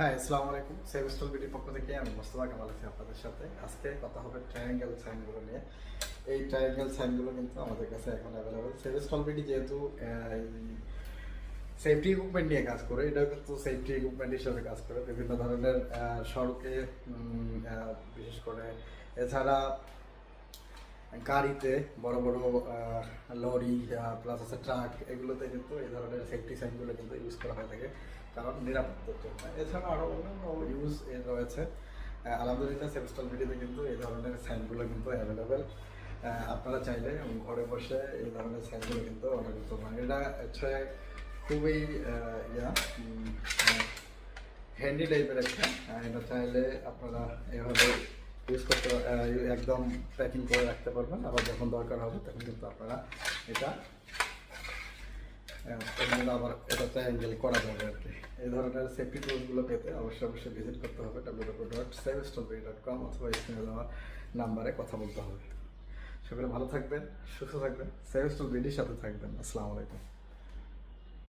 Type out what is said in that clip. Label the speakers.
Speaker 1: হ্যাঁ, আসসালামু আলাইকুম। সেভ স্টল বিডির পক্ষ থেকে আমি মোস্তফা কামাল আছি আপনাদের সাথে। আজকে কথা হবে ট্রায়াঙ্গেল সাইনগুলো নিয়ে। এই ট্রায়াঙ্গেল সাইনগুলো কিন্তু আমাদের কাছে এখন অ্যাভেলেবল। সেভ স্টল বিডি যেহেতু সেফটি ইকুইপমেন্ট নিয়ে কাজ করে, এটা কিন্তু সেফটি ইকুইপমেন্ট হিসেবে কাজ করে বিভিন্ন ধরনের সড়কে, বিশেষ করে এছাড়া গাড়িতে বড় বড় লরি প্লাস আছে ট্রাক, এগুলোতে কিন্তু এই ধরনের সেফটি সাইনগুলো কিন্তু ইউজ করা হয়ে থাকে কারণ নিরাপত্তার জন্য। এছাড়া আরও অন্যান্য ইউজ রয়েছে। আলহামদুলিল্লাহ সেফস্টল ভিডিওতে কিন্তু এই ধরনের সাইনগুলো কিন্তু অ্যাভেলেবেল। আপনারা চাইলে ঘরে বসে এই ধরনের সাইনগুলো কিন্তু অর্ডার করতে পারেন। এটা হচ্ছে খুবই হ্যান্ডি টাইপের একটা, এটা চাইলে আপনারা এভাবে ইউজ করতে একদম প্যাকিং করে রাখতে পারবেন। আবার যখন দরকার হবে তখন কিন্তু আপনারা এটা আবার এটা ট্রায়াঙ্গেল করা যাবে আর কি। এই ধরনের সেফটি টুলসগুলো পেতে অবশ্যই ভিজিট করতে হবে www.savestolbidi.com অথবা স্ক্রিনে দেওয়া নাম্বারে কথা বলতে হবে। সকলে ভালো থাকবেন, সুস্থ থাকবেন, সেভ স্টল বিডির সাথে থাকবেন। আসসালামু আলাইকুম।